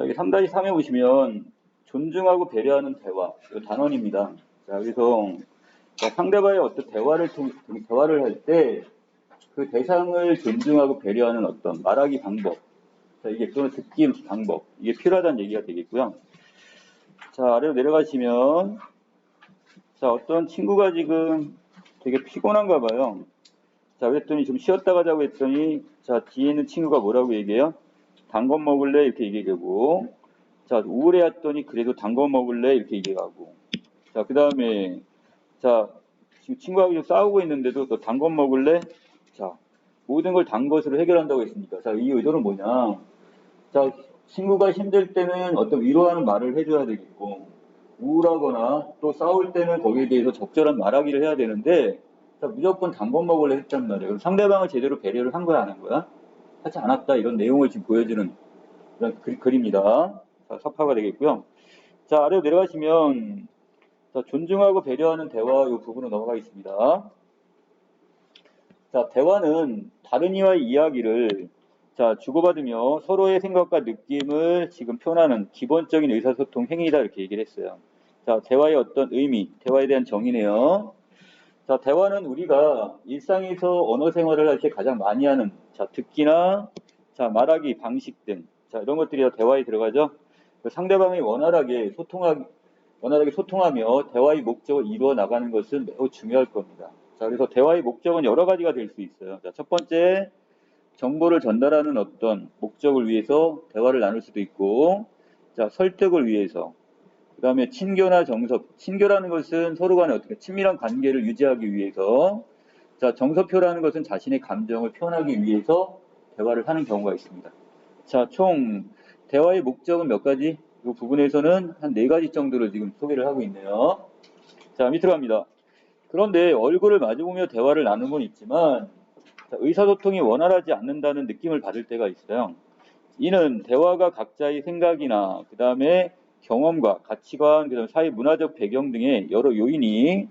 자, 여기 3-3에 보시면 존중하고 배려하는 대화, 이 단원입니다. 자, 그래서 상대방의 어떤 대화를 할 때 그 대상을 존중하고 배려하는 어떤 말하기 방법, 자, 이게 또는 듣기 방법, 이게 필요하다는 얘기가 되겠고요. 자, 아래로 내려가시면, 자, 어떤 친구가 지금 되게 피곤한가 봐요. 자, 그랬더니 좀 쉬었다 가자고 했더니, 자, 뒤에 있는 친구가 뭐라고 얘기해요? 단 거 먹을래? 이렇게 얘기하고, 자, 우울해 했더니 그래도 단 거 먹을래? 이렇게 얘기하고, 자, 그 다음에, 자, 지금 친구하고 좀 싸우고 있는데도 너 단 거 먹을래? 자, 모든 걸 단 것으로 해결한다고 했으니까. 자, 이 의도는 뭐냐? 자, 친구가 힘들 때는 어떤 위로하는 말을 해줘야 되겠고, 우울하거나 또 싸울 때는 거기에 대해서 적절한 말하기를 해야 되는데, 자, 무조건 단 거 먹을래 했단 말이에요. 그럼 상대방을 제대로 배려를 한 거야, 안 한 거야? 하지 않았다. 이런 내용을 지금 보여주는 그런 글입니다. 자, 섭파가 되겠고요. 자, 아래로 내려가시면, 자, 존중하고 배려하는 대화 이 부분으로 넘어가겠습니다. 자, 대화는 다른 이와의 이야기를 자, 주고받으며 서로의 생각과 느낌을 지금 표현하는 기본적인 의사소통 행위다 이렇게 얘기를 했어요. 자, 대화의 어떤 의미, 대화에 대한 정의네요. 자, 대화는 우리가 일상에서 언어 생활을 할 때 가장 많이 하는 자, 듣기나 자, 말하기 방식 등 자, 이런 것들이 다 대화에 들어가죠. 상대방이 원활하게 소통하며 대화의 목적을 이루어 나가는 것은 매우 중요할 겁니다. 자, 그래서 대화의 목적은 여러 가지가 될 수 있어요. 자, 첫 번째, 정보를 전달하는 어떤 목적을 위해서 대화를 나눌 수도 있고, 자, 설득을 위해서, 그 다음에 친교나 정섭, 친교라는 것은 서로 간에 어떻게 친밀한 관계를 유지하기 위해서, 자, 정서표라는 것은 자신의 감정을 표현하기 위해서 대화를 하는 경우가 있습니다. 자, 총 대화의 목적은 몇 가지? 이 부분에서는 한 4가지 정도를 지금 소개를 하고 있네요. 자, 밑으로 갑니다. 그런데 얼굴을 마주보며 대화를 나누는 건 있지만 자, 의사소통이 원활하지 않는다는 느낌을 받을 때가 있어요. 이는 대화가 각자의 생각이나 그 다음에 경험과 가치관, 그 다음에 사회 문화적 배경 등의 여러 요인이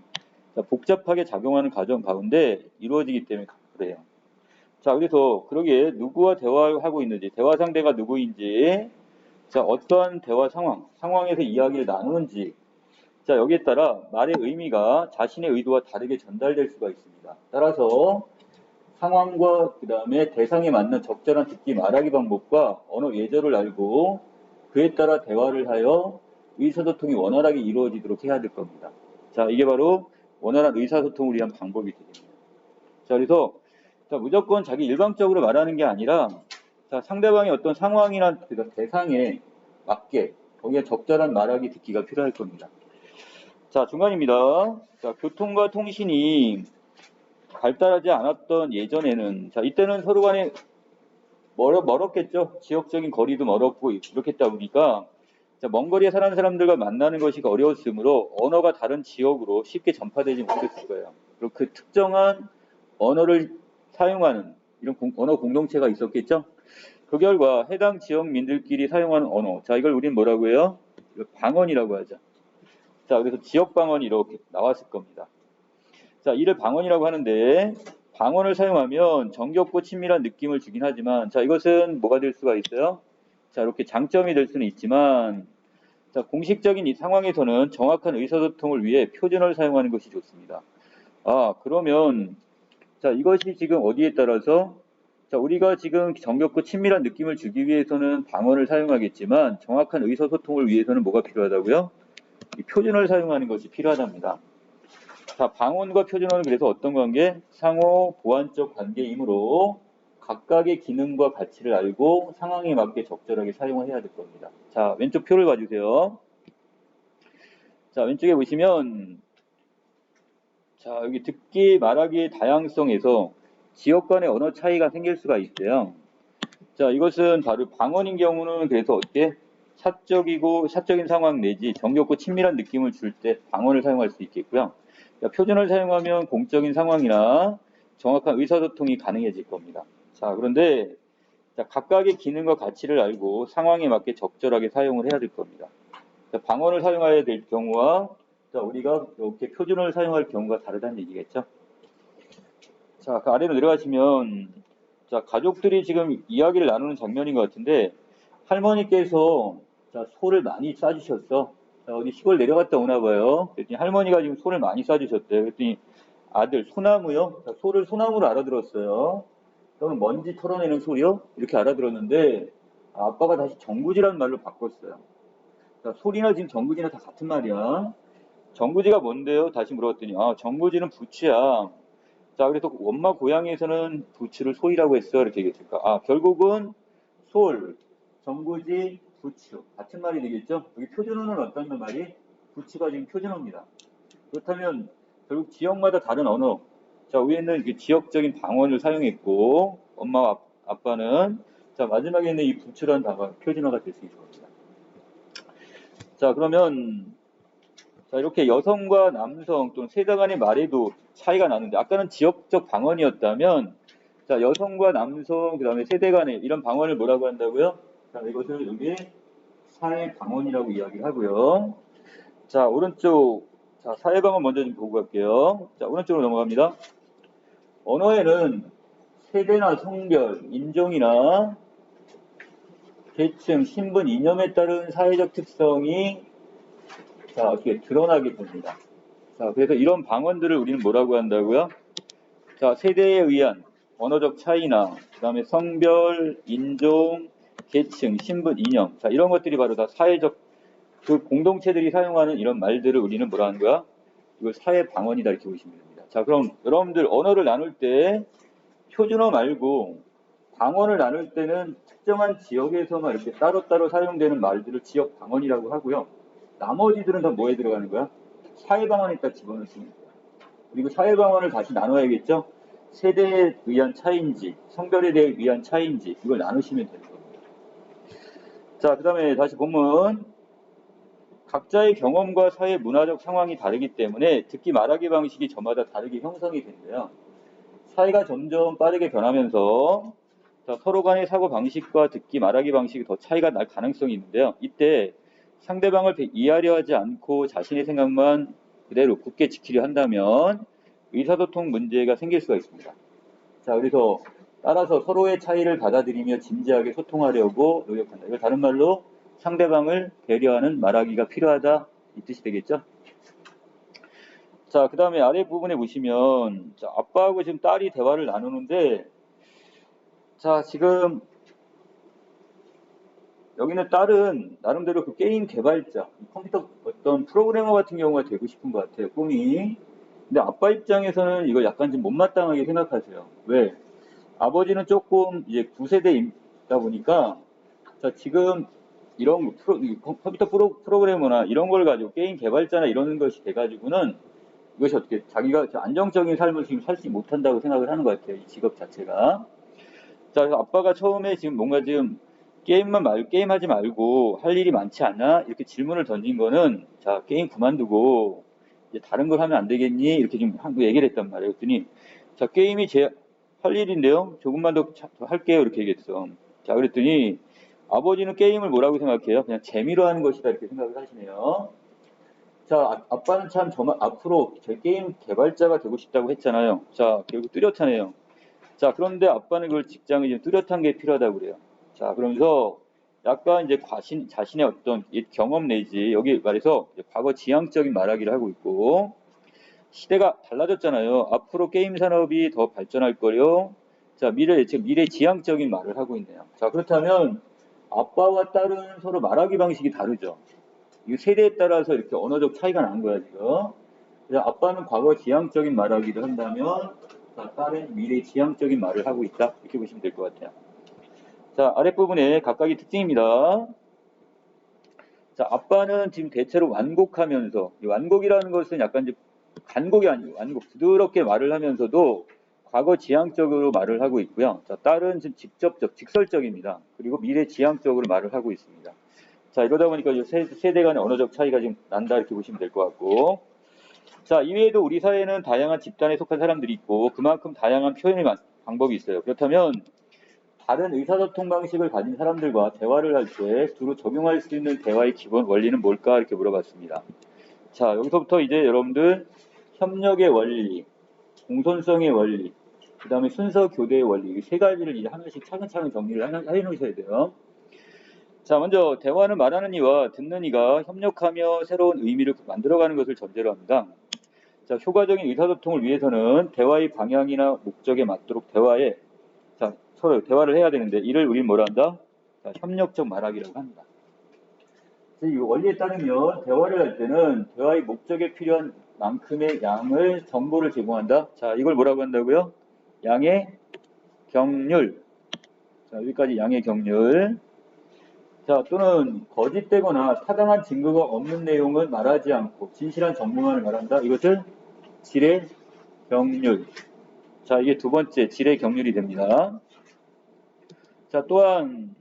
복잡하게 작용하는 과정 가운데 이루어지기 때문에 그래요. 자, 그래서 그러기에 누구와 대화를 하고 있는지, 대화 상대가 누구인지, 자, 어떠한 대화 상황에서 이야기를 나누는지, 자, 여기에 따라 말의 의미가 자신의 의도와 다르게 전달될 수가 있습니다. 따라서 상황과 그 다음에 대상에 맞는 적절한 듣기 말하기 방법과 언어 예절을 알고 그에 따라 대화를 하여 의사소통이 원활하게 이루어지도록 해야 될 겁니다. 자, 이게 바로 원활한 의사소통을 위한 방법이 되겠습니다. 자, 그래서 자, 무조건 자기 일방적으로 말하는 게 아니라 자, 상대방의 어떤 상황이나 대상에 맞게 거기에 적절한 말하기 듣기가 필요할 겁니다. 자, 중간입니다. 자, 교통과 통신이 발달하지 않았던 예전에는 자, 이때는 서로 간에 멀었겠죠. 지역적인 거리도 멀었고 이렇겠다 보니까 자, 먼 거리에 사는 사람들과 만나는 것이 어려웠으므로 언어가 다른 지역으로 쉽게 전파되지 못했을 거예요. 그리고 그 특정한 언어를 사용하는 이런 언어 공동체가 있었겠죠. 그 결과 해당 지역민들끼리 사용하는 언어, 자, 이걸 우리는 뭐라고 해요? 방언이라고 하죠. 자, 그래서 지역 방언이 이렇게 나왔을 겁니다. 자, 이를 방언이라고 하는데 방언을 사용하면 정겹고 친밀한 느낌을 주긴 하지만 자, 이것은 뭐가 될 수가 있어요? 자, 이렇게 장점이 될 수는 있지만 자, 공식적인 이 상황에서는 정확한 의사소통을 위해 표준어를 사용하는 것이 좋습니다. 아, 그러면 자, 이것이 지금 어디에 따라서 자, 우리가 지금 정겹고 친밀한 느낌을 주기 위해서는 방언을 사용하겠지만 정확한 의사소통을 위해서는 뭐가 필요하다고요? 이 표준어를 사용하는 것이 필요하답니다. 자, 방언과 표준어는 그래서 어떤 관계? 상호 보완적 관계이므로 각각의 기능과 가치를 알고 상황에 맞게 적절하게 사용을 해야 될 겁니다. 자, 왼쪽 표를 봐주세요. 자, 왼쪽에 보시면 자, 여기 듣기, 말하기의 다양성에서 지역 간의 언어 차이가 생길 수가 있어요. 자, 이것은 바로 방언인 경우는 그래서 어떻게 사적인 상황 내지 정겹고 친밀한 느낌을 줄 때 방언을 사용할 수 있겠고요. 자, 표준어를 사용하면 공적인 상황이나 정확한 의사소통이 가능해질 겁니다. 자, 그런데 자, 각각의 기능과 가치를 알고 상황에 맞게 적절하게 사용을 해야 될 겁니다. 자, 방언을 사용해야 될 경우와 자, 우리가 이렇게 표준어를 사용할 경우가 다르다는 얘기겠죠. 자, 그 아래로 내려가시면 자, 가족들이 지금 이야기를 나누는 장면인 것 같은데 할머니께서 자, 소를 많이 싸주셨어. 자, 어디 시골 내려갔다 오나 봐요. 그랬더니 할머니가 지금 소를 많이 싸주셨대. 그랬더니 아들, 소나무요? 자, 소를 소나무로 알아들었어요. 그러면 먼지 털어내는 소리요? 이렇게 알아들었는데 아빠가 다시 정구지라는 말로 바꿨어요. 자, 소리나 지금 정구지나 다 같은 말이야. 정구지가 뭔데요? 다시 물어봤더니 정구지는 부츠야. 자, 그래서 엄마 고향에서는 부츠를 소이라고 했어. 이렇게 얘기했을까? 결국은 솔, 정구지, 부츠. 같은 말이 되겠죠? 여기 표준어는 어떤 말이? 부츠가 지금 표준어입니다. 그렇다면 결국 지역마다 다른 언어. 자, 위에는 이렇게 지역적인 방언을 사용했고, 엄마와 아빠는 자, 마지막에 있는 이 부츠라는 단어가 표준어가 될 수 있을 겁니다. 자, 그러면 자, 이렇게 여성과 남성 또는 세대 간의 말에도 차이가 나는데 아까는 지역적 방언이었다면 자, 여성과 남성 그다음에 세대 간의 이런 방언을 뭐라고 한다고요? 자, 이것을 여기 사회 방언이라고 이야기를 하고요. 자, 오른쪽 자, 사회 방언 먼저 좀 보고 갈게요. 자, 오른쪽으로 넘어갑니다. 언어에는 세대나 성별, 인종이나 계층, 신분, 이념에 따른 사회적 특성이 자, 어떻게 드러나게 됩니다. 자, 그래서 이런 방언들을 우리는 뭐라고 한다고요? 자, 세대에 의한 언어적 차이나, 그 다음에 성별, 인종, 계층, 신분, 이념. 자, 이런 것들이 바로 다 사회적, 그 공동체들이 사용하는 이런 말들을 우리는 뭐라 하는 거야? 이걸 사회 방언이다 이렇게 보시면 됩니다. 자, 그럼 여러분들 언어를 나눌 때 표준어 말고 방언을 나눌 때는 특정한 지역에서만 이렇게 따로따로 사용되는 말들을 지역 방언이라고 하고요. 나머지들은 다 뭐에 들어가는 거야? 사회 방언에다 집어넣으시면 돼요. 그리고 사회 방언을 다시 나눠야겠죠? 세대에 의한 차이인지, 성별에 대해 의한 차이인지, 이걸 나누시면 되는 겁니다. 자, 그 다음에 다시 본문. 각자의 경험과 사회 문화적 상황이 다르기 때문에 듣기 말하기 방식이 저마다 다르게 형성이 된대요. 사회가 점점 빠르게 변하면서 자, 서로 간의 사고 방식과 듣기 말하기 방식이 더 차이가 날 가능성이 있는데요. 이때 상대방을 이해하려 하지 않고 자신의 생각만 그대로 굳게 지키려 한다면 의사소통 문제가 생길 수가 있습니다. 자, 그래서 따라서 서로의 차이를 받아들이며 진지하게 소통하려고 노력한다. 이걸 다른 말로 상대방을 배려하는 말하기가 필요하다 이 뜻이 되겠죠? 자, 그 다음에 아래 부분에 보시면 자, 아빠하고 지금 딸이 대화를 나누는데 자, 지금 여기는 딸은 나름대로 그 게임 개발자, 컴퓨터 어떤 프로그래머 같은 경우가 되고 싶은 것 같아요, 꿈이. 근데 아빠 입장에서는 이걸 약간 좀 못마땅하게 생각하세요. 왜? 아버지는 조금 이제 9세대이다 보니까 자, 지금 이런 컴퓨터 프로그래머나 이런 걸 가지고 게임 개발자나 이런 것이 돼가지고는 이것이 어떻게 자기가 안정적인 삶을 지금 살지 못한다고 생각을 하는 것 같아요. 이 직업 자체가. 자, 그래서 아빠가 처음에 지금 뭔가 지금 게임하지 말고 할 일이 많지 않아? 이렇게 질문을 던진 거는 자, 게임 그만두고 이제 다른 걸 하면 안 되겠니? 이렇게 좀 얘기를 했단 말이에요. 그랬더니 자, 게임이 제 할 일인데요. 조금만 더 할게요. 이렇게 얘기했어. 자, 그랬더니 아버지는 게임을 뭐라고 생각해요? 그냥 재미로 하는 것이다 이렇게 생각을 하시네요. 자, 아빠는 참 앞으로 제 게임 개발자가 되고 싶다고 했잖아요. 자, 결국 뚜렷하네요. 자, 그런데 아빠는 그걸 직장에 좀 뚜렷한 게 필요하다고 그래요. 자, 그러면서 약간 이제 자신의 어떤 경험 내지 여기 말해서 과거 지향적인 말하기를 하고 있고 시대가 달라졌잖아요. 앞으로 게임 산업이 더 발전할 거요. 자, 미래 지향적인 말을 하고 있네요. 자, 그렇다면 아빠와 딸은 서로 말하기 방식이 다르죠. 이 세대에 따라서 이렇게 언어적 차이가 나는 거야, 지금. 그래서 아빠는 과거 지향적인 말하기를 한다면 자, 딸은 미래 지향적인 말을 하고 있다. 이렇게 보시면 될 것 같아요. 자, 아랫부분에 각각의 특징입니다. 자, 아빠는 지금 대체로 완곡하면서, 이 완곡이라는 것은 약간 이제 간곡이 아니고 완곡, 부드럽게 말을 하면서도 과거 지향적으로 말을 하고 있고요. 자, 딸은 지금 직설적입니다. 그리고 미래 지향적으로 말을 하고 있습니다. 자, 이러다 보니까 세대 간의 언어적 차이가 지금 난다 이렇게 보시면 될 것 같고. 자, 이외에도 우리 사회에는 다양한 집단에 속한 사람들이 있고 그만큼 다양한 표현의 방법이 있어요. 그렇다면 다른 의사소통 방식을 가진 사람들과 대화를 할 때 주로 적용할 수 있는 대화의 기본 원리는 뭘까 이렇게 물어봤습니다. 자, 여기서부터 이제 여러분들 협력의 원리, 공손성의 원리, 그 다음에 순서 교대의 원리 이 세 가지를 이제 하나씩 차근차근 정리를 해 놓으셔야 돼요. 자, 먼저 대화는 말하는 이와 듣는 이가 협력하며 새로운 의미를 만들어가는 것을 전제로 합니다. 자, 효과적인 의사소통을 위해서는 대화의 방향이나 목적에 맞도록 서로 대화를 해야 되는데 이를 우리는 뭐라 한다? 자, 협력적 말하기라고 합니다. 이 원리에 따르면 대화를 할 때는 대화의 목적에 필요한 만큼의 양을 정보를 제공한다. 자, 이걸 뭐라고 한다고요? 양의 경률. 자, 여기까지 양의 경률. 자, 또는 거짓되거나 타당한 증거가 없는 내용은 말하지 않고 진실한 정보만을 말한다. 이것을 질의 경률. 자, 이게 두 번째 질의 경률이 됩니다. 자, 또한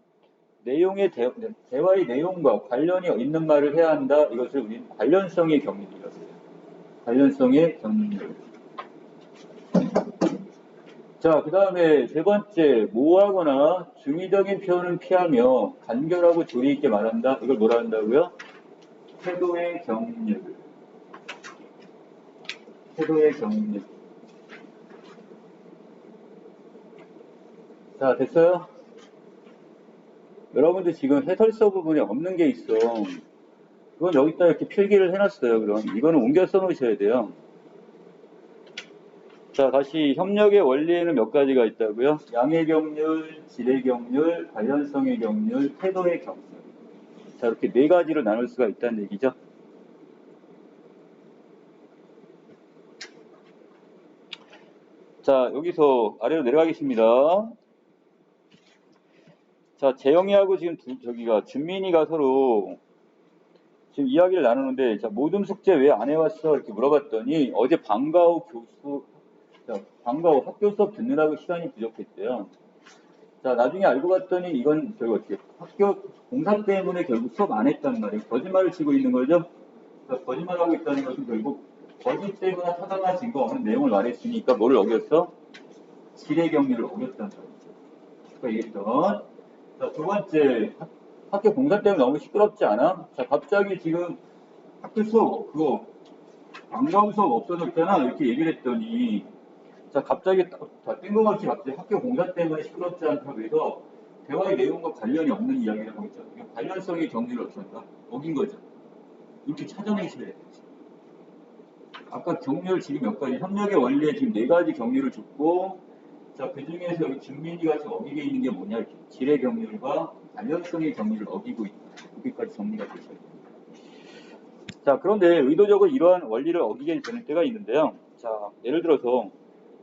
대화의 내용과 관련이 있는 말을 해야 한다. 이것을 우리는 관련성의 경률이라고 해요. 관련성의 경률. 자, 그 다음에 세 번째, 모호하거나 중의적인 표현은 피하며 간결하고 조리 있게 말한다. 이걸 뭐라 한다고요? 태도의 경률. 태도의 경률. 자, 됐어요? 여러분들 지금 해설서 부분에 없는 게 있어. 그건 여기다 이렇게 필기를 해놨어요. 그럼 이거는 옮겨 써놓으셔야 돼요. 자, 다시 협력의 원리에는 몇 가지가 있다고요? 양의 경률, 질의 경률, 관련성의 경률, 태도의 경률. 자, 이렇게 네 가지로 나눌 수가 있다는 얘기죠. 자, 여기서 아래로 내려가겠습니다. 자, 재영이하고 지금 준민이가 서로 지금 이야기를 나누는데, 자, 모든 숙제 왜 안 해왔어? 이렇게 물어봤더니, 어제 방과 후 학교 수업 듣느라고 시간이 부족했대요. 자, 나중에 알고 봤더니 이건 결국 어떻게, 학교 공사 때문에 결국 수업 안 했단 말이에요. 거짓말을 치고 있는 거죠? 거짓말하고 있다는 것은 결국 거짓되거나 타당한 증거 없는 내용을 말했으니까 뭐를 어겼어? 질의 경리를 어겼단 말이죠. 아까 얘기했던. 자, 두 번째, 학교 공사 때문에 너무 시끄럽지 않아? 자, 갑자기 지금 학교 수업, 방과후 수업 없어졌잖아. 이렇게 얘기를 했더니, 자, 갑자기 뜬금없이 갑자기 학교 공사 때문에 시끄럽지 않다고 해서 대화의 내용과 관련이 없는 이야기를 하고 있잖아요. 관련성의 경지를 어쩐다? 어긴 거죠. 이렇게 찾아내셔야 돼요. 아까 경률 지금 몇 가지, 협력의 원리에 지금 네 가지 경률을 줬고, 자, 그 중에서 여기 준민이가 지금 어기게 있는 게 뭐냐? 이렇게 질의 경률과 관련성의 경률을 어기고 있다. 여기까지 정리가 되셔야 됩니다. 자, 그런데 의도적으로 이러한 원리를 어기게 되는 때가 있는데요. 자, 예를 들어서,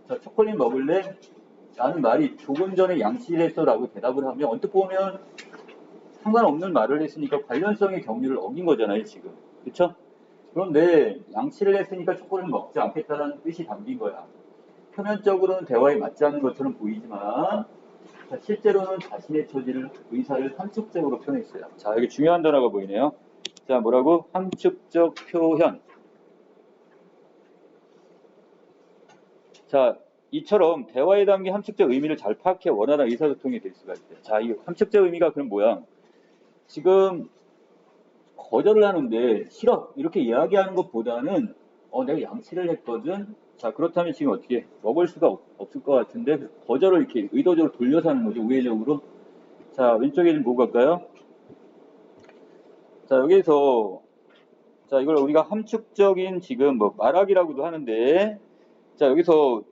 자, 초콜릿 먹을래? 라는 말이 조금 전에 양치를 했어 라고 대답을 하면 언뜻 보면 상관없는 말을 했으니까 관련성의 경률을 어긴 거잖아요, 지금. 그쵸? 그런데 양치를 했으니까 초콜릿을 먹지 않겠다는 뜻이 담긴 거야. 표면적으로는 대화에 맞지 않는 것처럼 보이지만 실제로는 자신의 처지를, 의사를 함축적으로 표현했어요. 자, 여기 중요한 단어가 보이네요. 자, 뭐라고? 함축적 표현. 자, 이처럼 대화에 담긴 함축적 의미를 잘 파악해 원활한 의사소통이 될 수가 있대요. 자, 이 함축적 의미가 그럼 뭐야? 지금 거절을 하는데 싫어 이렇게 이야기하는 것보다는 내가 양치를 했거든. 자, 그렇다면 지금 어떻게 먹을 수가 없을 것 같은데 거절을 이렇게 의도적으로 돌려서 하는 거죠. 우회적으로. 자, 왼쪽에 좀 보고 갈까요? 자, 여기서 자, 이걸 우리가 함축적인 지금 뭐 말하기라고도 하는데, 자, 여기서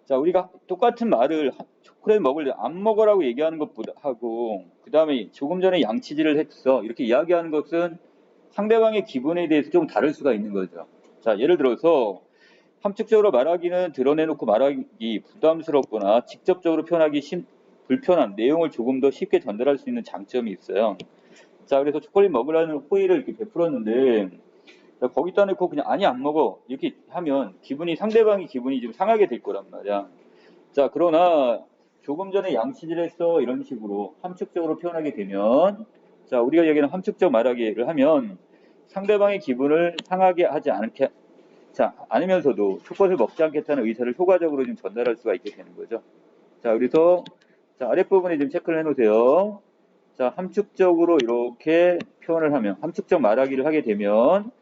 자, 우리가 똑같은 말을 초콜릿 먹을래 안 먹으라고 얘기하는 것보다 하고, 그 다음에 조금 전에 양치질을 했어 이렇게 이야기하는 것은 상대방의 기분에 대해서 좀 다를 수가 있는 거죠. 자, 예를 들어서 함축적으로 말하기는 드러내놓고 말하기 부담스럽거나 직접적으로 표현하기 불편한 내용을 조금 더 쉽게 전달할 수 있는 장점이 있어요. 자, 그래서 초콜릿 먹으라는 호의를 이렇게 베풀었는데, 자, 거기다 놓고 그냥 아니 안 먹어 이렇게 하면 상대방의 기분이 좀 상하게 될 거란 말이야. 자, 그러나 조금 전에 양치질 했어 이런 식으로 함축적으로 표현하게 되면, 자, 우리가 얘기하는 함축적 말하기를 하면 상대방의 기분을 상하게 하지 않으면서도 초콜릿을 먹지 않겠다는 의사를 효과적으로 좀 전달할 수가 있게 되는 거죠. 자, 그래서 자, 아랫부분에 좀 체크를 해놓으세요. 자, 함축적으로 이렇게 표현을 하면, 함축적 말하기를 하게 되면,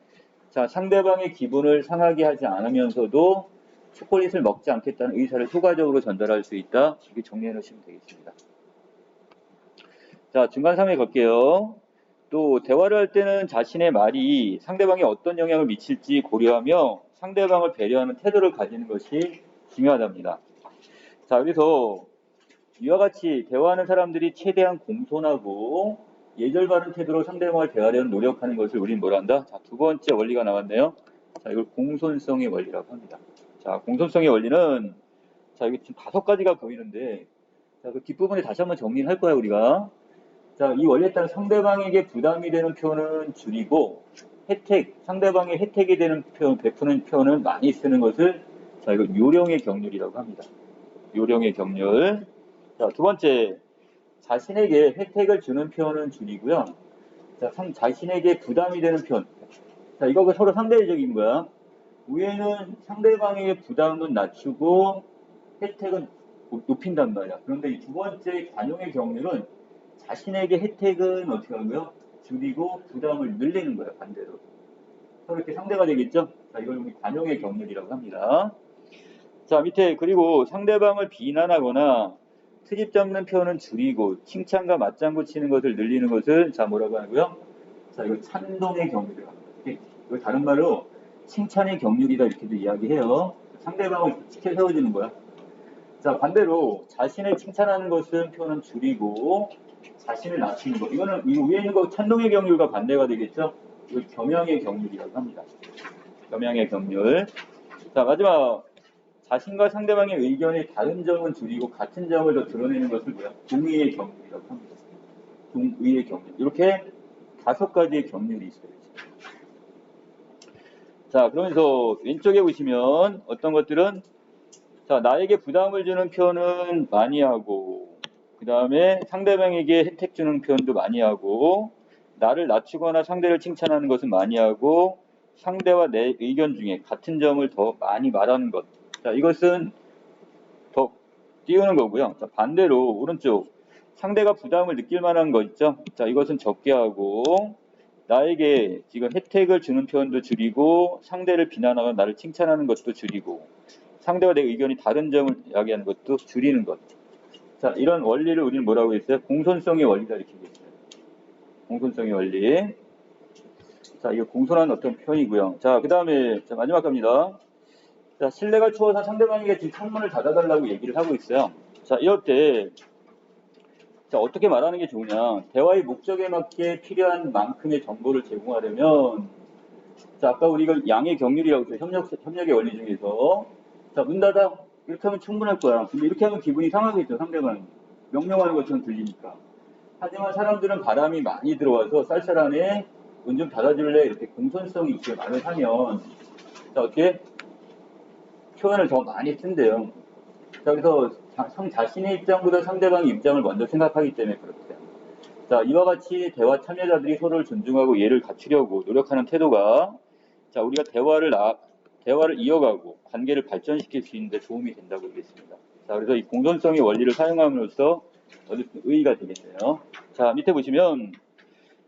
자, 상대방의 기분을 상하게 하지 않으면서도 초콜릿을 먹지 않겠다는 의사를 효과적으로 전달할 수 있다. 이렇게 정리해 놓으시면 되겠습니다. 자, 중간 3에 갈게요. 또 대화를 할 때는 자신의 말이 상대방에 어떤 영향을 미칠지 고려하며 상대방을 배려하는 태도를 가지는 것이 중요하답니다. 자, 그래서 이와 같이 대화하는 사람들이 최대한 공손하고 예절 바른 태도로 상대방을 대하려는 노력하는 것을 우리는 뭐라 한다? 자, 두 번째 원리가 나왔네요. 자, 이걸 공손성의 원리라고 합니다. 자, 공손성의 원리는 자, 여기 지금 5가지가 보이는데 자, 그 뒷부분에 다시 한번 정리를 할 거야, 우리가. 자, 이 원리에 따라 상대방에게 부담이 되는 표현은 줄이고 상대방의 혜택이 되는 표현, 베푸는 표현은 많이 쓰는 것을 자, 이거 요령의 경륜이라고 합니다. 요령의 경륜. 자, 두 번째, 자신에게 혜택을 주는 표현은 줄이고요. 자, 자신에게 부담이 되는 표현. 자, 이거 서로 상대적인 거야. 위에는 상대방에게 부담은 낮추고 혜택은 높인단 말이야. 그런데 이 두 번째 관용의 경륜은 자신에게 혜택은 어떻게 하고요? 줄이고 부담을 늘리는 거야, 반대로. 서로 이렇게 상대가 되겠죠? 자, 이걸 우리 관용의 경륜이라고 합니다. 자, 밑에 그리고 상대방을 비난하거나 트집 잡는 표현은 줄이고 칭찬과 맞장구 치는 것을 늘리는 것을 자, 뭐라고 하고요? 자, 이거 찬동의 경륜이라고 합니다. 이거 다른 말로 칭찬의 경륜이다 이렇게도 이야기해요. 상대방을 지켜 세워주는 거야. 자, 반대로 자신을 칭찬하는 것은 표현은 줄이고 자신을 낮추는 것. 이거는 이 위에 있는 거 찬동의 경륜과 반대가 되겠죠? 이걸 겸양의 경륜이라고 합니다. 겸양의 경륜. 자, 마지막 자신과 상대방의 의견이 다른 점은 줄이고 같은 점을 더 드러내는 것을 뭐야? 동의의 경륜이라고 합니다. 동의의 경륜. 이렇게 5가지의 경륜이 있어요. 자, 그러면서 왼쪽에 보시면 어떤 것들은 자, 나에게 부담을 주는 표현은 많이 하고 그 다음에 상대방에게 혜택 주는 표현도 많이 하고 나를 낮추거나 상대를 칭찬하는 것은 많이 하고 상대와 내 의견 중에 같은 점을 더 많이 말하는 것. 자, 이것은 더 띄우는 거고요. 자, 반대로 오른쪽 상대가 부담을 느낄 만한 거 있죠? 자, 이것은 적게 하고 나에게 지금 혜택을 주는 표현도 줄이고 상대를 비난하거나 나를 칭찬하는 것도 줄이고 상대와 내 의견이 다른 점을 이야기하는 것도 줄이는 것. 자, 이런 원리를 우리는 뭐라고 했어요? 공손성의 원리다 이렇게 얘기했어요. 공손성의 원리. 자, 이거 공손한 어떤 표현이고요. 자, 그 다음에 마지막 갑니다. 자, 신뢰가 추워서 상대방에게 지금 창문을 닫아달라고 얘기를 하고 있어요. 자, 이럴 때 자, 어떻게 말하는 게 좋으냐. 대화의 목적에 맞게 필요한 만큼의 정보를 제공하려면 자, 아까 우리가 양의 경륜이라고 했어요. 협력의 원리 중에서 자, 문 닫아. 이렇게 하면 충분할 거야. 근데 이렇게 하면 기분이 상하겠죠, 상대방이. 명령하는 것처럼 들리니까. 하지만 사람들은 바람이 많이 들어와서 쌀쌀하네. 문 좀 닫아줄래? 이렇게 공손성이 있게 말을 하면 자, 어떻게? 표현을 더 많이 쓴대요. 자, 그래서 자신의 입장보다 상대방의 입장을 먼저 생각하기 때문에 그렇대요. 자, 이와 같이 대화 참여자들이 서로를 존중하고 예를 갖추려고 노력하는 태도가 자, 우리가 대화를 이어가고 관계를 발전시킬 수 있는데 도움이 된다고 얘기했습니다. 자, 그래서 이 공존성의 원리를 사용함으로써 얻을 수 있는 의의가 되겠네요. 자, 밑에 보시면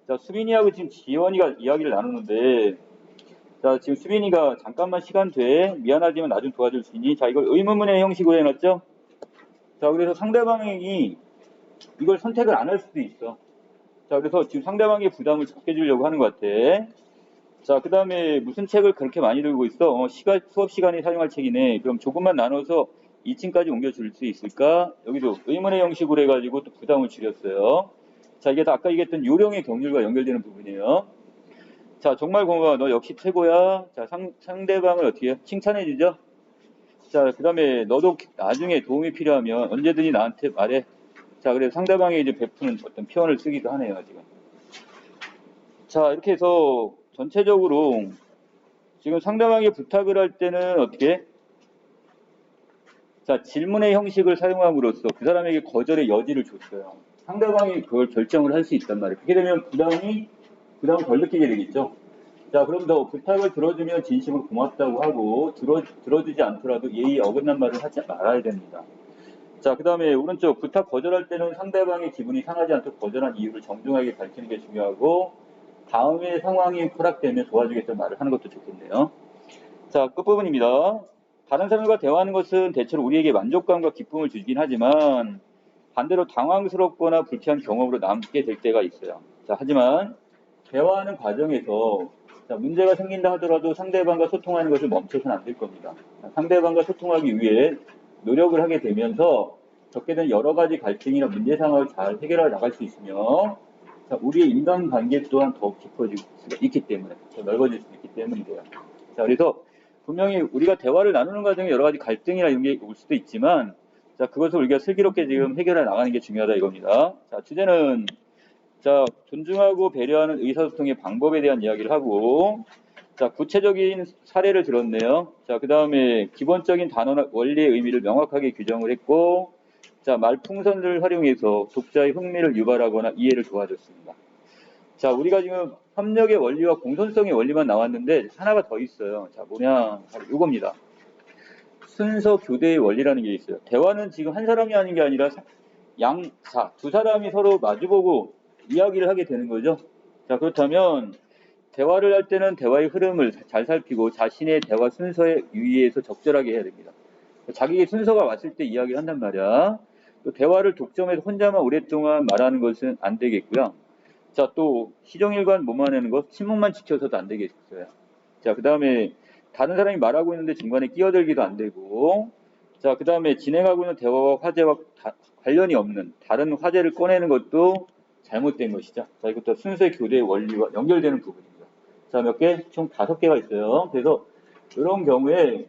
자, 수빈이하고 지금 지원이가 이야기를 나누는데 자, 지금 수빈이가 잠깐만 시간 돼. 미안하지만 나 좀 도와줄 수 있니? 자, 이걸 의문문의 형식으로 해놨죠? 자, 그래서 상대방이 이걸 선택을 안 할 수도 있어. 자, 그래서 지금 상대방의 부담을 적게 주려고 하는 것 같아. 자, 그 다음에 무슨 책을 그렇게 많이 들고 있어? 수업 시간에 사용할 책이네. 그럼 조금만 나눠서 2층까지 옮겨줄 수 있을까? 여기도 의문의 형식으로 해가지고 또 부담을 줄였어요. 자, 이게 다 아까 얘기했던 요령의 경륜과 연결되는 부분이에요. 자, 정말 고마워. 너 역시 최고야. 자, 상대방을 어떻게 해요? 칭찬해주죠? 자, 그 다음에 너도 나중에 도움이 필요하면 언제든지 나한테 말해. 자, 그래서 상대방이 이제 베푸는 어떤 표현을 쓰기도 하네요, 지금. 자, 이렇게 해서 전체적으로 지금 상대방이 부탁을 할 때는 어떻게? 자, 질문의 형식을 사용함으로써 그 사람에게 거절의 여지를 줬어요. 상대방이 그걸 결정을 할 수 있단 말이에요. 그렇게 되면 부담을 덜 느끼게 되겠죠. 자, 그럼 더 부탁을 들어주면 진심으로 고맙다고 하고 들어주지 않더라도 예의 어긋난 말을 하지 말아야 됩니다. 자, 그 다음에 오른쪽 부탁 거절할 때는 상대방의 기분이 상하지 않도록 거절한 이유를 정중하게 밝히는 게 중요하고 다음에 상황이 허락되면 도와주겠다는 말을 하는 것도 좋겠네요. 자, 끝부분입니다. 다른 사람과 대화하는 것은 대체로 우리에게 만족감과 기쁨을 주긴 하지만 반대로 당황스럽거나 불쾌한 경험으로 남게 될 때가 있어요. 자, 하지만 대화하는 과정에서 자, 문제가 생긴다 하더라도 상대방과 소통하는 것을 멈춰서는 안 될 겁니다. 자, 상대방과 소통하기 위해 노력을 하게 되면서 겪게 된 여러 가지 갈등이나 문제 상황을 잘 해결해 나갈 수 있으며 자, 우리의 인간관계 또한 더 깊어질 수가 있기 때문에 더 넓어질 수 있기 때문이에요. 자, 그래서 분명히 우리가 대화를 나누는 과정에 여러 가지 갈등이나 이런 게 올 수도 있지만 자, 그것을 우리가 슬기롭게 지금 해결해 나가는 게 중요하다 이겁니다. 자, 주제는 자, 존중하고 배려하는 의사소통의 방법에 대한 이야기를 하고 자, 구체적인 사례를 들었네요. 자, 그 다음에 기본적인 단어나 원리의 의미를 명확하게 규정을 했고 자, 말풍선을 활용해서 독자의 흥미를 유발하거나 이해를 도와줬습니다. 자, 우리가 지금 협력의 원리와 공존성의 원리만 나왔는데 하나가 더 있어요. 자, 뭐냐? 바로 이겁니다. 순서 교대의 원리라는 게 있어요. 대화는 지금 한 사람이 하는 게 아니라 양사, 두 사람이 서로 마주보고 이야기를 하게 되는 거죠. 자, 그렇다면 대화를 할 때는 대화의 흐름을 잘 살피고 자신의 대화 순서에 유의해서 적절하게 해야 됩니다. 자기의 순서가 왔을 때 이야기를 한단 말이야. 또 대화를 독점해서 혼자만 오랫동안 말하는 것은 안 되겠고요. 자, 또 시정일관 모만하는 것, 침묵만 지켜서도 안 되겠어요. 자, 그 다음에 다른 사람이 말하고 있는데 중간에 끼어들기도 안 되고 자, 그 다음에 진행하고 있는 대화와 화제와 관련이 없는 다른 화제를 꺼내는 것도 잘못된 것이죠. 자, 이것도 순서의 교대의 원리와 연결되는 부분입니다. 자, 몇 개? 총 5개가 있어요. 그래서 이런 경우에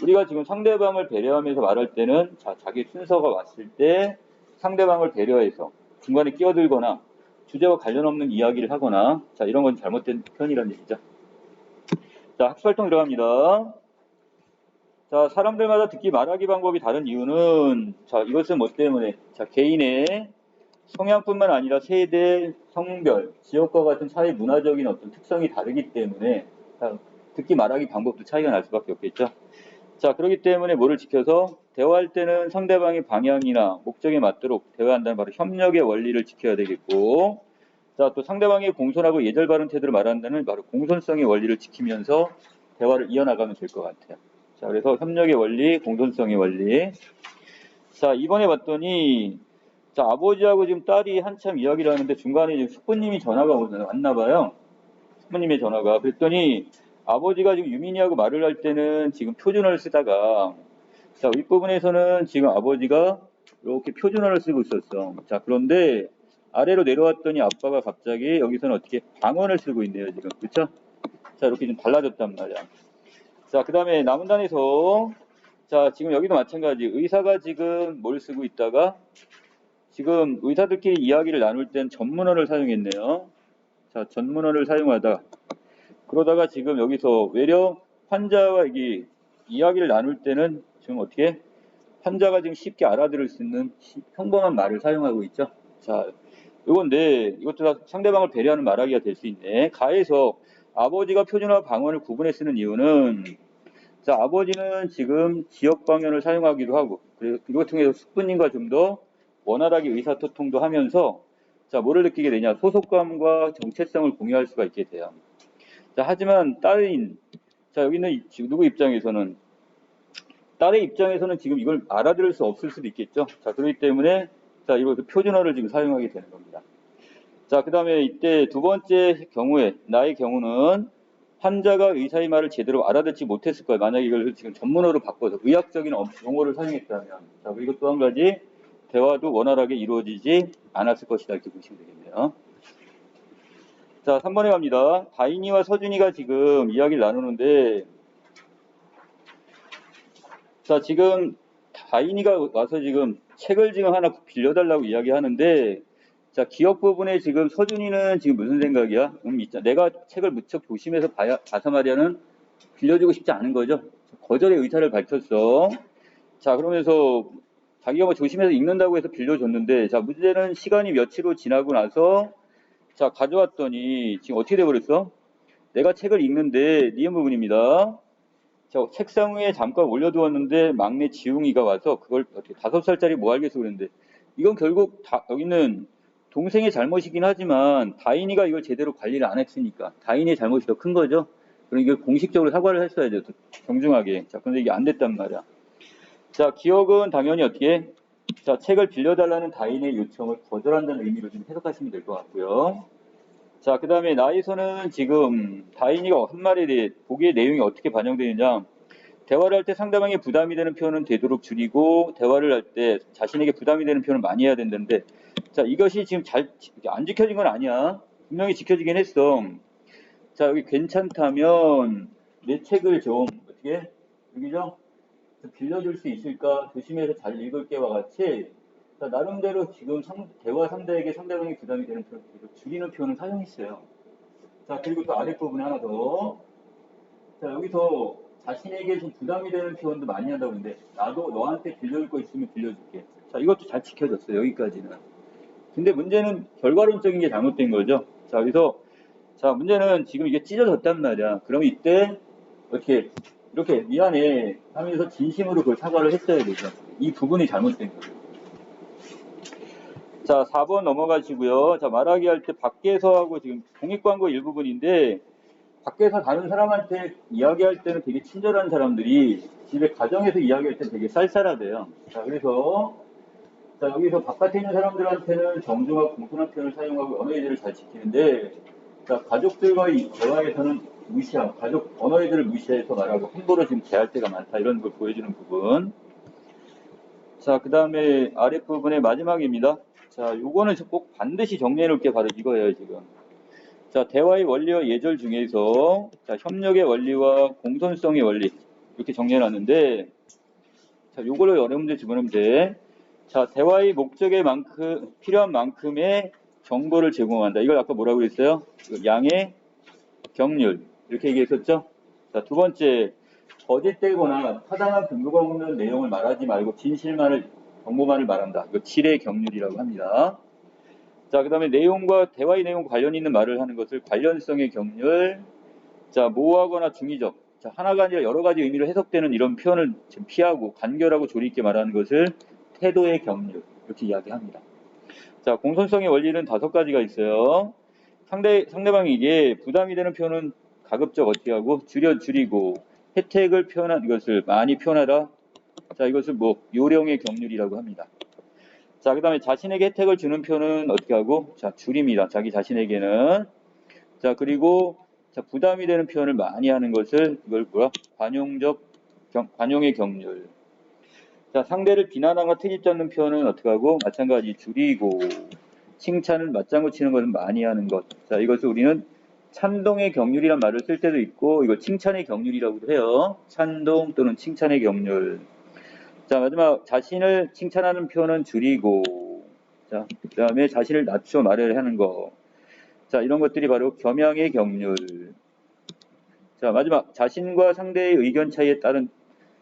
우리가 지금 상대방을 배려하면서 말할 때는 자, 자기 순서가 왔을 때 상대방을 배려해서 중간에 끼어들거나 주제와 관련 없는 이야기를 하거나 자, 이런 건 잘못된 표현이라는 얘기죠. 자, 학습활동 들어갑니다. 자, 사람들마다 듣기 말하기 방법이 다른 이유는 자, 이것은 뭐 때문에 자, 개인의 성향뿐만 아니라 세대, 성별, 지역과 같은 사회 문화적인 어떤 특성이 다르기 때문에 자, 듣기 말하기 방법도 차이가 날 수밖에 없겠죠. 자, 그렇기 때문에 뭐를 지켜서 대화할 때는 상대방의 방향이나 목적에 맞도록 대화한다는 바로 협력의 원리를 지켜야 되겠고 자, 또 상대방의 공손하고 예절 바른 태도를 말한다는 바로 공손성의 원리를 지키면서 대화를 이어나가면 될 것 같아요. 자, 그래서 협력의 원리, 공손성의 원리. 자, 이번에 봤더니 자, 아버지하고 지금 딸이 한참 이야기를 하는데 중간에 지금 숙부님이 전화가 왔나 봐요. 숙부님의 전화가. 그랬더니 아버지가 지금 유민이하고 말을 할 때는 지금 표준어를 쓰다가 자, 윗부분에서는 지금 아버지가 이렇게 표준어를 쓰고 있었어. 자, 그런데 아래로 내려왔더니 아빠가 갑자기 여기서는 어떻게 방언을 쓰고 있네요, 지금. 그쵸? 자, 이렇게 좀 달라졌단 말이야. 자, 그 다음에 남은 단에서 자, 지금 여기도 마찬가지. 의사가 지금 뭘 쓰고 있다가 지금 의사들끼리 이야기를 나눌 땐 전문어를 사용했네요. 자, 전문어를 사용하다. 그러다가 지금 여기서 외려 환자와 이야기를 나눌 때는 지금 어떻게 환자가 지금 쉽게 알아들을 수 있는 평범한 말을 사용하고 있죠. 자, 이건데 이것도 다 상대방을 배려하는 말하기가 될 수 있네. 가에서 아버지가 표준어와 방언을 구분해 쓰는 이유는 자, 아버지는 지금 지역 방언을 사용하기도 하고 그리고 통해서 숙부님과 좀 더 원활하게 의사소통도 하면서 자, 뭐를 느끼게 되냐? 소속감과 정체성을 공유할 수가 있게 돼요. 자, 하지만 딸인 자, 여기는 지금 누구 입장에서는 딸의 입장에서는 지금 이걸 알아들을 수 없을 수도 있겠죠. 자, 그렇기 때문에 자, 이것도 표준어를 지금 사용하게 되는 겁니다. 자, 그 다음에 이때 두 번째 경우에 나의 경우는 환자가 의사의 말을 제대로 알아듣지 못했을 거예요. 만약에 이걸 지금 전문어로 바꿔서 의학적인 용어를 사용했다면 자, 그리고 또 한 가지 대화도 원활하게 이루어지지 않았을 것이다 이렇게 보시면 되겠네요. 자, 3번에 갑니다. 다인이와 서준이가 지금 이야기를 나누는데 자, 지금 다인이가 와서 지금 책을 지금 하나 빌려달라고 이야기하는데 자, 기억 부분에 지금 서준이는 지금 무슨 생각이야? 내가 책을 무척 조심해서 봐서 말이야는 빌려주고 싶지 않은 거죠. 거절의 의사를 밝혔어. 자, 그러면서 자기가 뭐 조심해서 읽는다고 해서 빌려줬는데 자, 문제는 시간이 며칠 후 지나고 나서 자, 가져왔더니 지금 어떻게 돼버렸어? 내가 책을 읽는데 니은 부분입니다. 자, 책상 위에 잠깐 올려두었는데 막내 지웅이가 와서 그걸 어떻게 5살짜리 뭐 알겠어 그랬는데 이건 결국 여기는 동생의 잘못이긴 하지만 다인이가 이걸 제대로 관리를 안 했으니까 다인이의 잘못이 더 큰 거죠. 그럼 이걸 공식적으로 사과를 했어야죠. 정중하게. 자, 근데 이게 안 됐단 말이야. 자, 기억은 당연히 어떻게 자, 책을 빌려달라는 다인의 요청을 거절한다는 의미로 좀 해석하시면 될 것 같고요. 자, 그 다음에 나에서는 지금 다인이가 한 말에 대해 보기의 내용이 어떻게 반영되느냐. 대화를 할 때 상대방이 부담이 되는 표현은 되도록 줄이고, 대화를 할 때 자신에게 부담이 되는 표현을 많이 해야 된다는데, 자, 이것이 지금 안 지켜진 건 아니야. 분명히 지켜지긴 했어. 자, 여기 괜찮다면 내 책을 좀 어떻게 여기죠? 빌려줄 수 있을까? 조심해서 잘 읽을게와 같이, 자, 나름대로 지금 대화 상대에게 상대방이 부담이 되는 표현, 줄이는 표현을 사용했어요. 자, 그리고 또 아랫부분에 하나 더. 자, 여기서 자신에게 좀 부담이 되는 표현도 많이 한다고 했는데, 나도 너한테 빌려줄 거 있으면 빌려줄게. 자, 이것도 잘 지켜졌어요. 여기까지는. 근데 문제는 결과론적인 게 잘못된 거죠. 자, 그래서 자, 문제는 지금 이게 찢어졌단 말이야. 그럼 이때 어떻게 이렇게 미안해 하면서 진심으로 그걸 사과를 했어야 되죠. 이 부분이 잘못된 거예요. 자, 4번 넘어가시고요. 자, 말하기 할 때 밖에서 하고 지금 공익광고 일부분인데, 밖에서 다른 사람한테 이야기할 때는 되게 친절한 사람들이 집에 가정에서 이야기할 때 되게 쌀쌀하대요. 자, 그래서 자, 여기서 바깥에 있는 사람들한테는 정중하고 공손한 표현을 사용하고 언어 예절을 잘 지키는데, 자, 가족들과의 대화에서는 무시하고 가족 언어 예절을 무시해서 말하고 함부로 지금 대할 때가 많다, 이런 걸 보여주는 부분. 자, 그 다음에 아랫부분의 마지막입니다. 자, 요거는 꼭 반드시 정리해 놓을 게 바로 이거예요, 지금. 자, 대화의 원리와 예절 중에서, 자, 협력의 원리와 공손성의 원리, 이렇게 정리해 놨는데, 자, 요거를 여러분들 집어넣으면 돼. 자, 대화의 목적에 필요한 만큼의 정보를 제공한다. 이걸 아까 뭐라고 그랬어요? 양의 경률. 이렇게 얘기했었죠? 자, 두 번째, 거짓되거나 타당한 근거가 없는 내용을 말하지 말고 정보만을 말한다. 이거 질의 경률이라고 합니다. 자, 그 다음에 대화의 내용과 관련 있는 말을 하는 것을 관련성의 경률. 자, 모호하거나 중의적. 자, 하나가 아니라 여러 가지 의미로 해석되는 이런 표현을 지금 피하고 간결하고 조리 있게 말하는 것을 태도의 경륜, 이렇게 이야기합니다. 자, 공손성의 원리는 5가지가 있어요. 상대방이 이게 부담이 되는 표현은 가급적 어떻게 하고 줄이고, 혜택을 표현한 이것을 많이 표현하라. 자, 이것을 요령의 경륜이라고 합니다. 자, 그 다음에 자신에게 혜택을 주는 표현은 어떻게 하고, 자, 줄입니다. 자기 자신에게는. 자, 그리고 자, 부담이 되는 표현을 많이 하는 것을 이걸 관용의 경륜. 자, 상대를 비난하거나 트집지 않는 표현은 어떻게 하고, 마찬가지 줄이고, 칭찬을 맞장구 치는 것은 많이 하는 것. 자, 이것을 우리는 찬동의 경륜이란 말을 쓸 때도 있고, 이걸 칭찬의 경륜이라고도 해요. 찬동 또는 칭찬의 경륜. 자, 마지막 자신을 칭찬하는 표현은 줄이고, 자, 그 다음에 자신을 낮춰 말을 하는 거. 자, 이런 것들이 바로 겸양의 경륜. 자, 마지막 자신과 상대의 의견 차이에 따른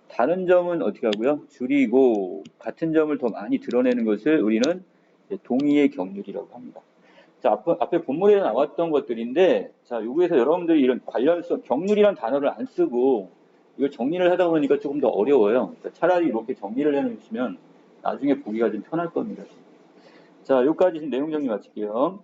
다른 점은 어떻게 하고요? 줄이고 같은 점을 더 많이 드러내는 것을 우리는 동의의 경륜이라고 합니다. 자, 앞에 본문에 나왔던 것들인데, 자, 여기에서 여러분들이 이런 관련성, 경륜이란 단어를 안 쓰고 이걸 정리를 하다 보니까 조금 더 어려워요. 그러니까 차라리 이렇게 정리를 해놓으시면 나중에 보기가 좀 편할 겁니다. 자, 여기까지 지금 내용 정리 마칠게요.